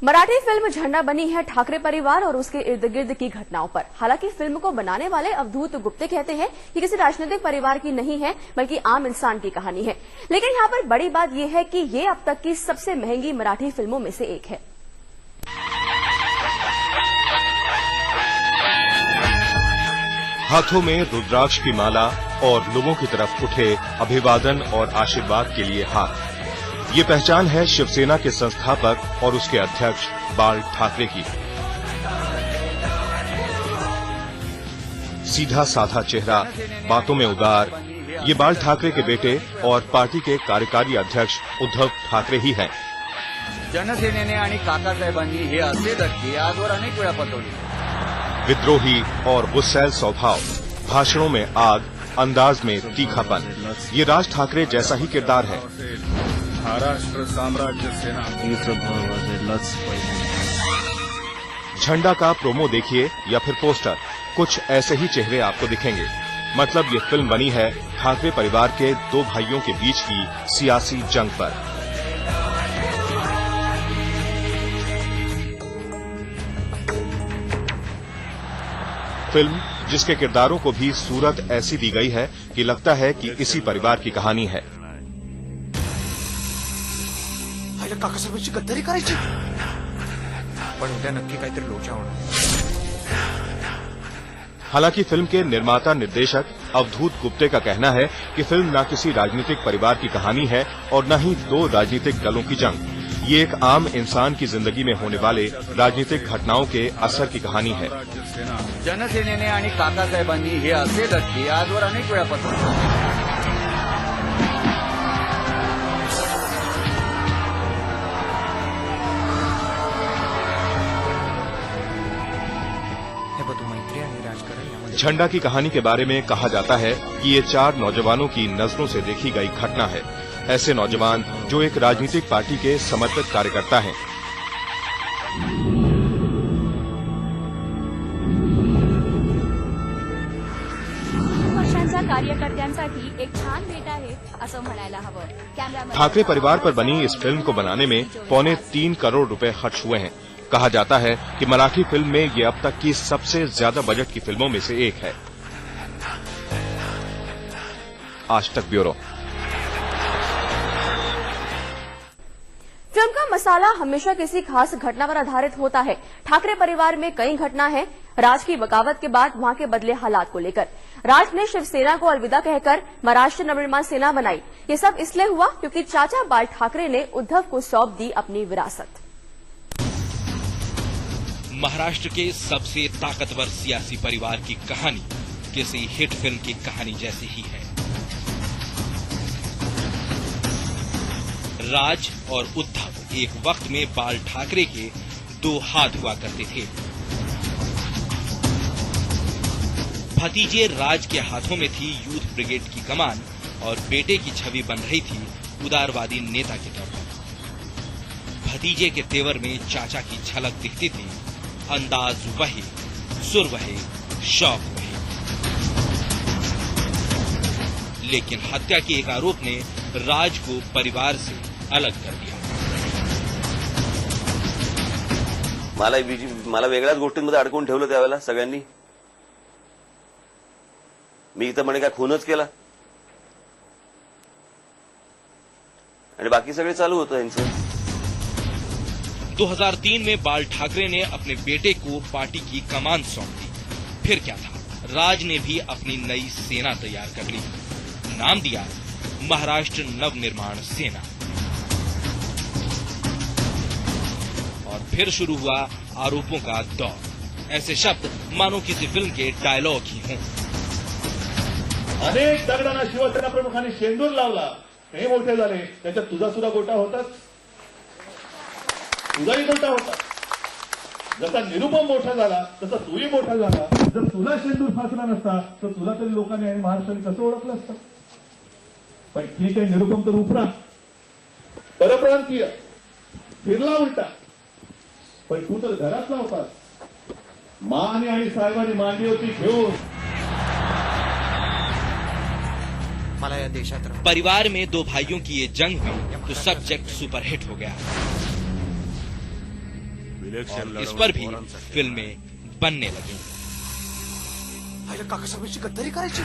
Marathi film झंडा बनी है ठाकरे परिवार और उसके इर्द गिर्द की घटनाओं पर। हालांकि फिल्म को बनाने वाले अवधूत गुप्ते कहते हैं कि किसी राजनीतिक परिवार की नहीं है, बल्कि आम इंसान की कहानी है। लेकिन यहाँ पर बड़ी बात यह है कि ये अब तक की सबसे महंगी मराठी फिल्मों में से एक है। हाथों में रुद्राक्ष की माला और लोगों की तरफ उठे अभिवादन और आशीर्वाद के लिए हाथ। ये पहचान है शिवसेना के संस्थापक और उसके अध्यक्ष बाल ठाकरे की। सीधा साधा चेहरा, बातों में उदार, ये बाल ठाकरे के बेटे और पार्टी के कार्यकारी अध्यक्ष उद्धव ठाकरे ही हैं। जनसेनेने आणि काकासाहेबांनी हे असे धक्के आजवर अनेक वेळा पटवले। विद्रोही और गुस्सैल स्वभाव, भाषणों में आग, अंदाज में तीखापन, ये राज ठाकरे जैसा ही किरदार है। महाराष्ट्र साम्राज्य सेना झंडा का प्रोमो देखिए या फिर पोस्टर, कुछ ऐसे ही चेहरे आपको दिखेंगे। मतलब ये फिल्म बनी है ठाकरे परिवार के दो भाइयों के बीच की सियासी जंग पर। फिल्म जिसके किरदारों को भी सूरत ऐसी दी गई है कि लगता है कि इसी परिवार की कहानी है। काकासाहेबांची गद्दारी करायची, पण उद्या नक्की काहीतरी लोचा होणार। हालांकि फिल्म के निर्माता निर्देशक अवधूत गुप्ते का कहना है कि फिल्म न किसी राजनीतिक परिवार की कहानी है और न ही दो राजनीतिक दलों की जंग। ये एक आम इंसान की जिंदगी में होने वाले राजनीतिक घटनाओं के असर की कहानी है। जनसेनेने आणि काकासाहेबांनी हे असे धक्के आजवर अनेक वेळा पटवले। झंडा की कहानी के बारे में कहा जाता है कि ये चार नौजवानों की नजरों से देखी गई घटना है। ऐसे नौजवान जो एक राजनीतिक पार्टी के समर्पित कार्यकर्ता हैं। वर्षांचा कार्यकर्त्यांसाठी एक छान भेट आहे असं म्हणायला हवं। कॅमेरामॅन ठाकरे परिवार पर बनी इस फिल्म को बनाने में 3.25 करोड़ रुपए खर्च हुए हैं। कहा जाता है कि मराठी फिल्म में ये अब तक की सबसे ज्यादा बजट की फिल्मों में से एक है। आज तक ब्यूरो। फिल्म का मसाला हमेशा किसी खास घटना पर आधारित होता है। ठाकरे परिवार में कई घटना है। राज की बगावत के बाद वहां के बदले हालात को लेकर राज ने शिवसेना को अलविदा कहकर महाराष्ट्र नवनिर्माण सेना बनाई। ये सब इसलिए हुआ क्योंकि चाचा बाल ठाकरे ने उद्धव को सौंप दी अपनी विरासत। महाराष्ट्र के सबसे ताकतवर सियासी परिवार की कहानी किसी हिट फिल्म की कहानी जैसी ही है। राज और उद्धव एक वक्त में बाल ठाकरे के दो हाथ हुआ करते थे। भतीजे राज के हाथों में थी यूथ ब्रिगेड की कमान और बेटे की छवि बन रही थी उदारवादी नेता के तौर पर। भतीजे के तेवर में चाचा की झलक दिखती थी। अंदाज वही, सुर वही, शौक वही। लेकिन हत्या के एक आरोप ने राज को परिवार से अलग कर दिया। मला वेगळ्याच गोष्टींमध्ये अडकवून ठेवलं त्यावेळेला सगळ्यांनी। मी इथं म्हणे काय खूनच केला आणि बाकी सगळे चालू होतं यांचं। 2003 में बाल ठाकरे ने अपने बेटे को पार्टी की कमान सौंप दी। फिर क्या था, राज ने भी अपनी नई सेना तैयार कर ली। नाम दिया महाराष्ट्र नवनिर्माण सेना। और फिर शुरू हुआ आरोपों का दौर। ऐसे शब्द मानो किसी फिल्म के डायलॉग ही हों। अनेक दगडांना शिवसेना प्रमुखांनी शेंदूर लावला, हे मोठे झाले, त्याच्यात तुझा सुद्धा गोटा होताच। तुझाही मोठा होता। जसा निरुपम मोठा झाला तसा तूही मोठा झाला। जर तुला शेंदूर फासला नसता तर तुला तरी लोकांनी आणि महाराष्ट्राने कसं ओळखलं असतं। पण ठीक आहे, निरुपम तर उपरा, परप्रांतीय, फिरला उलटा, पण तू तर घरातला होतास। माने आणि साहेबांनी मांडी होती घेऊन। परिवार में दो भाइयों की ये जंग हुई तो सब्जेक्ट सुपरहिट हो गया। और इस पर भी फिल्में बनने लगी। काकासाहेबांची गद्दारी करायची